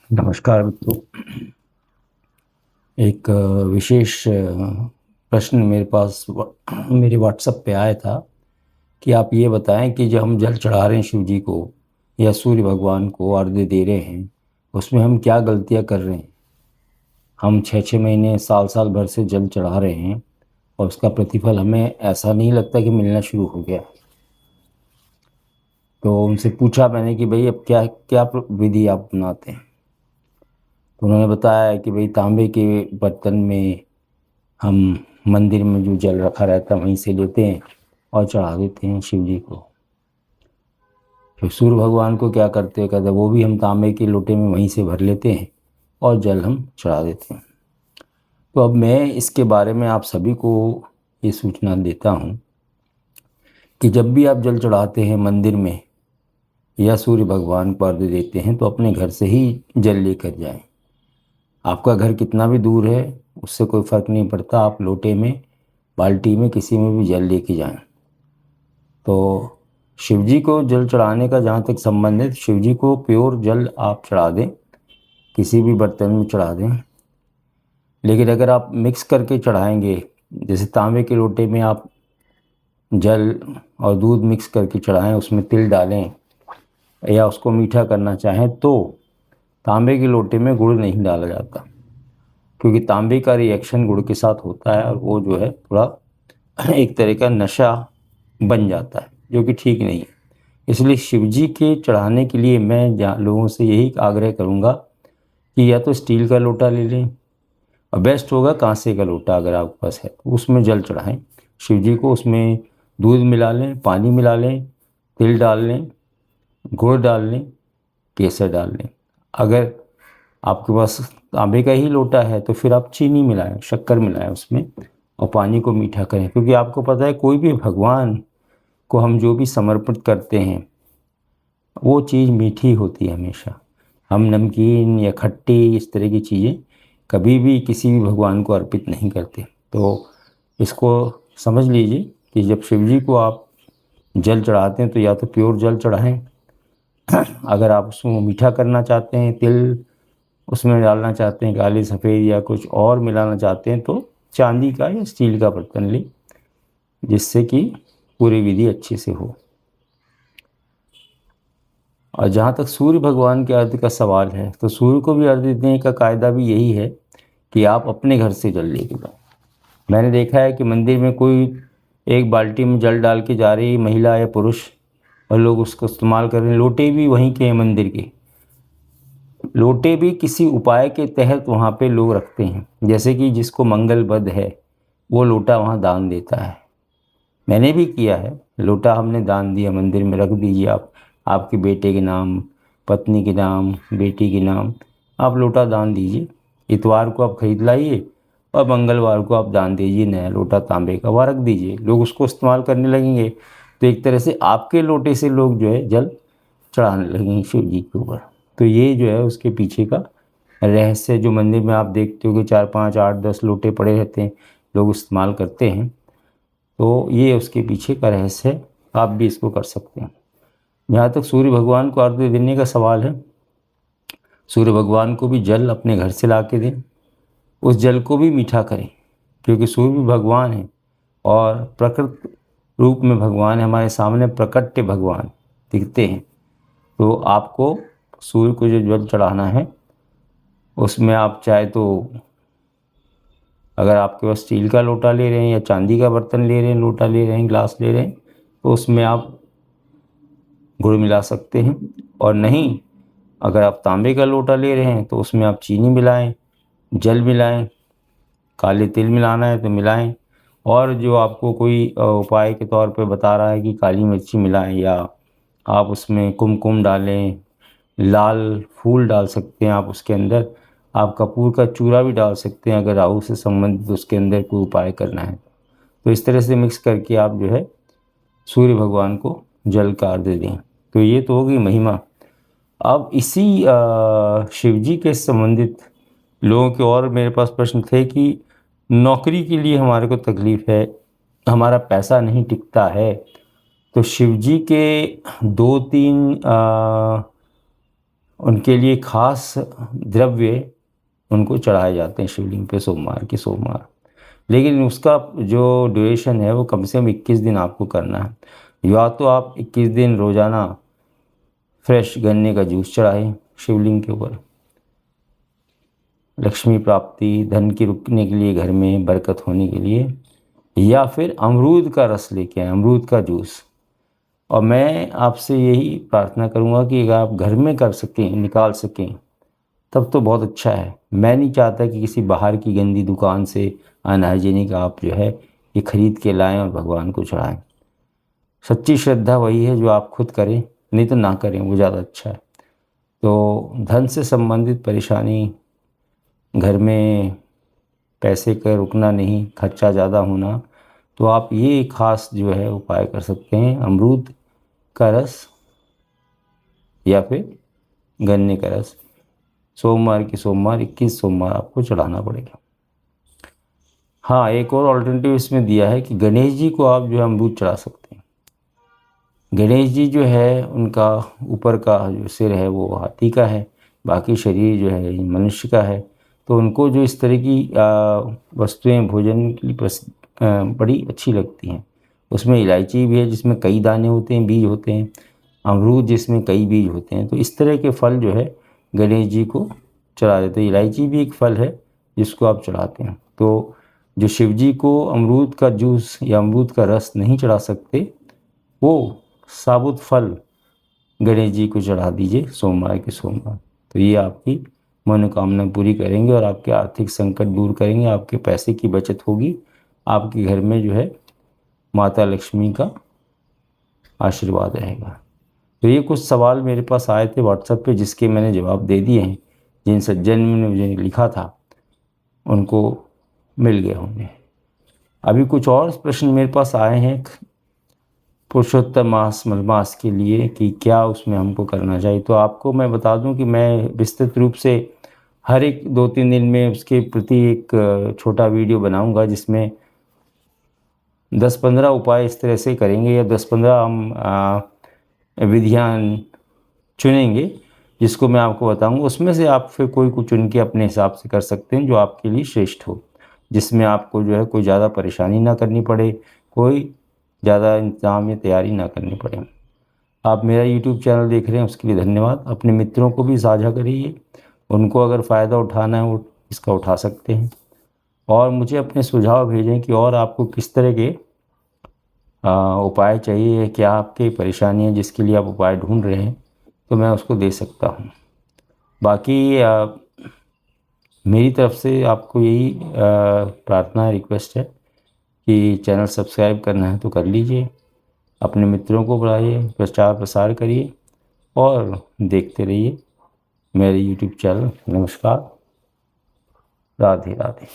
नमस्कार मित्रों। एक विशेष प्रश्न मेरे पास मेरे व्हाट्सएप पे आया था कि आप ये बताएं कि जो हम जल चढ़ा रहे हैं शिव जी को या सूर्य भगवान को अर्घ्य दे रहे हैं, उसमें हम क्या गलतियां कर रहे हैं। हम 6-6 महीने साल साल भर से जल चढ़ा रहे हैं और उसका प्रतिफल हमें ऐसा नहीं लगता कि मिलना शुरू हो गया। तो उनसे पूछा मैंने कि भाई अब क्या क्या विधि आप अपनाते हैं। तो उन्होंने बताया कि भाई तांबे के बर्तन में हम मंदिर में जो जल रखा रहता है वहीं से लेते हैं और चढ़ा देते हैं शिव जी को। फिर सूर्य भगवान को क्या करते हैं, कहते वो भी हम तांबे के लोटे में वहीं से भर लेते हैं और जल हम चढ़ा देते हैं। तो अब मैं इसके बारे में आप सभी को ये सूचना देता हूँ कि जब भी आप जल चढ़ाते हैं मंदिर में या सूर्य भगवान को अर्घ्य देते हैं तो अपने घर से ही जल लेकर जाएं। आपका घर कितना भी दूर है उससे कोई फ़र्क नहीं पड़ता, आप लोटे में बाल्टी में किसी में भी जल लेके जाएं। तो शिव जी को जल चढ़ाने का जहाँ तक संबंध है, शिव जी को प्योर जल आप चढ़ा दें, किसी भी बर्तन में चढ़ा दें। लेकिन अगर आप मिक्स करके चढ़ाएंगे, जैसे तांबे के लोटे में आप जल और दूध मिक्स करके चढ़ाएं, उसमें तिल डालें या उसको मीठा करना चाहें, तो तांबे के लोटे में गुड़ नहीं डाला जाता, क्योंकि तांबे का रिएक्शन गुड़ के साथ होता है और वो जो है थोड़ा एक तरह का नशा बन जाता है, जो कि ठीक नहीं है। इसलिए शिव जी के चढ़ाने के लिए मैं लोगों से यही आग्रह करूँगा कि या तो स्टील का लोटा ले लें और बेस्ट होगा कांसे का लोटा अगर आपके पास है तो उसमें जल चढ़ाएं शिव जी को। उसमें दूध मिला लें, पानी मिला लें, तिल डाल लें, गुड़ डाल लें, केसर डाल लें। अगर आपके पास तांबे का ही लोटा है तो फिर आप चीनी मिलाएं, शक्कर मिलाएं उसमें और पानी को मीठा करें, क्योंकि आपको पता है कोई भी भगवान को हम जो भी समर्पित करते हैं वो चीज़ मीठी होती है हमेशा। हम नमकीन या खट्टी इस तरह की चीज़ें कभी भी किसी भी भगवान को अर्पित नहीं करते। तो इसको समझ लीजिए कि जब शिव जी को आप जल चढ़ाते हैं तो या तो प्योर जल चढ़ाएं, अगर आप उसमें मीठा करना चाहते हैं, तिल उसमें डालना चाहते हैं, काली सफ़ेद या कुछ और मिलाना चाहते हैं, तो चांदी का या स्टील का बर्तन लें, जिससे कि पूरी विधि अच्छे से हो। और जहाँ तक सूर्य भगवान के अर्घ्य का सवाल है, तो सूर्य को भी अर्घ्य देने का कायदा भी यही है कि आप अपने घर से जल लेके जाओ। मैंने देखा है कि मंदिर में कोई एक बाल्टी में जल डाल के जा रही महिला या पुरुष और लोग उसको इस्तेमाल कर रहे हैं। लोटे भी वहीं के हैं, मंदिर के लोटे भी किसी उपाय के तहत वहाँ पे लोग रखते हैं, जैसे कि जिसको मंगल बद है वो लोटा वहाँ दान देता है। मैंने भी किया है, लोटा हमने दान दिया, मंदिर में रख दीजिए आप, आपके बेटे के नाम, पत्नी के नाम, बेटी के नाम आप लोटा दान दीजिए। इतवार को आप खरीद लाइए और मंगलवार को आप दान दीजिए नया लोटा तांबे का, वहाँ रख दीजिए। लोग उसको इस्तेमाल करने लगेंगे तो एक तरह से आपके लोटे से लोग जो है जल चढ़ाने लगेंगे शिव जी के ऊपर। तो ये जो है उसके पीछे का रहस्य, जो मंदिर में आप देखते हो कि 4, 5, 8, 10 लोटे पड़े रहते हैं, लोग इस्तेमाल करते हैं, तो ये उसके पीछे का रहस्य है। आप भी इसको कर सकते हैं। जहाँ तक सूर्य भगवान को अर्घ्य देने का सवाल है, सूर्य भगवान को भी जल अपने घर से ला के दें, उस जल को भी मीठा करें, क्योंकि सूर्य भी भगवान है और प्रकृत रूप में भगवान है, हमारे सामने प्रकट भगवान दिखते हैं। तो आपको सूर्य को जो जल चढ़ाना है उसमें आप चाहे तो, अगर आपके पास स्टील का लोटा ले रहे हैं या चांदी का बर्तन ले रहे हैं, लोटा ले रहे हैं, ग्लास ले रहे हैं, तो उसमें आप गुड़ मिला सकते हैं। और नहीं, अगर आप तांबे का लोटा ले रहे हैं तो उसमें आप चीनी मिलाएं, जल मिलाएं, काले तिल मिलाना है तो मिलाएं। और जो आपको कोई उपाय के तौर पे बता रहा है कि काली मिर्ची मिलाएं, या आप उसमें कुमकुम डालें, लाल फूल डाल सकते हैं आप उसके अंदर, आप कपूर का चूरा भी डाल सकते हैं अगर राहु से संबंधित उसके अंदर कोई उपाय करना है। तो इस तरह से मिक्स करके आप जो है सूर्य भगवान को जल का अर्घ्य दें। तो ये तो होगी महिमा। अब इसी शिव जी के संबंधित लोगों के और मेरे पास प्रश्न थे कि नौकरी के लिए हमारे को तकलीफ़ है, हमारा पैसा नहीं टिकता है, तो शिव जी के 2-3 उनके लिए खास द्रव्य उनको चढ़ाए जाते हैं शिवलिंग पे सोमवार के सोमवार। लेकिन उसका जो ड्यूरेशन है वो कम से कम 21 दिन आपको करना है। या तो आप 21 दिन रोज़ाना फ्रेश गन्ने का जूस चढ़ाएं शिवलिंग के ऊपर, लक्ष्मी प्राप्ति, धन की रुकने के लिए, घर में बरकत होने के लिए, या फिर अमरूद का रस लेके आएँ, अमरूद का जूस। और मैं आपसे यही प्रार्थना करूँगा कि अगर आप घर में कर सकें, निकाल सकें, तब तो बहुत अच्छा है। मैं नहीं चाहता कि किसी बाहर की गंदी दुकान से अनहाइजीनिक आप जो है ये खरीद के लाएं और भगवान को चढ़ाएं। सच्ची श्रद्धा वही है जो आप खुद करें, नहीं तो ना करें, वो ज़्यादा अच्छा है। तो धन से संबंधित परेशानी, घर में पैसे का रुकना नहीं, खर्चा ज़्यादा होना, तो आप ये खास जो है उपाय कर सकते हैं, अमरूद का रस या फिर गन्ने का रस। सोमवार के सोमवार 21 सोमवार आपको चढ़ाना पड़ेगा। हाँ, एक और ऑल्टरनेटिव इसमें दिया है कि गणेश जी को आप जो है अमरूद चढ़ा सकते हैं। गणेश जी जो है उनका ऊपर का जो सिर है वो हाथी का है, बाकी शरीर जो है मनुष्य का है। तो उनको जो इस तरह की वस्तुएं भोजन के लिए बड़ी अच्छी लगती हैं। उसमें इलायची भी है जिसमें कई दाने होते हैं, बीज होते हैं, अमरूद जिसमें कई बीज होते हैं। तो इस तरह के फल जो है गणेश जी को चढ़ा देते हैं। इलायची भी एक फल है जिसको आप चढ़ाते हैं। तो जो शिव जी को अमरूद का जूस या अमरूद का रस नहीं चढ़ा सकते, वो साबुत फल गणेश जी को चढ़ा दीजिए सोमवार के सोमवार। तो ये आपकी मनोकामना पूरी करेंगे और आपके आर्थिक संकट दूर करेंगे, आपके पैसे की बचत होगी, आपके घर में जो है माता लक्ष्मी का आशीर्वाद रहेगा। तो ये कुछ सवाल मेरे पास आए थे व्हाट्सएप पे, जिसके मैंने जवाब दे दिए हैं। जिन सज्जन ने मुझे लिखा था उनको मिल गए होंगे। अभी कुछ और प्रश्न मेरे पास आए हैं पुरुषोत्तम मास मलमास के लिए कि क्या उसमें हमको करना चाहिए। तो आपको मैं बता दूं कि मैं विस्तृत रूप से हर एक 2-3 दिन में उसके प्रति एक छोटा वीडियो बनाऊंगा, जिसमें 10-15 उपाय इस तरह से करेंगे या 10-15 हम विधियाँ चुनेंगे जिसको मैं आपको बताऊंगा। उसमें से आप फिर कोई कुछ चुन के अपने हिसाब से कर सकते हैं जो आपके लिए श्रेष्ठ हो, जिसमें आपको जो है कोई ज़्यादा परेशानी ना करनी पड़े, कोई ज़्यादा इंतजाम या तैयारी ना करनी पड़े। आप मेरा यूट्यूब चैनल देख रहे हैं उसके लिए धन्यवाद। अपने मित्रों को भी साझा करिए, उनको अगर फ़ायदा उठाना है वो इसका उठा सकते हैं। और मुझे अपने सुझाव भेजें कि और आपको किस तरह के उपाय चाहिए, क्या आपकी परेशानी है जिसके लिए आप उपाय ढूंढ रहे हैं, तो मैं उसको दे सकता हूँ। बाकी मेरी तरफ से आपको यही प्रार्थना रिक्वेस्ट है कि चैनल सब्सक्राइब करना है तो कर लीजिए, अपने मित्रों को बढ़ाइए, प्रचार प्रसार करिए और देखते रहिए मेरे यूट्यूब चैनल। नमस्कार, राधे राधे।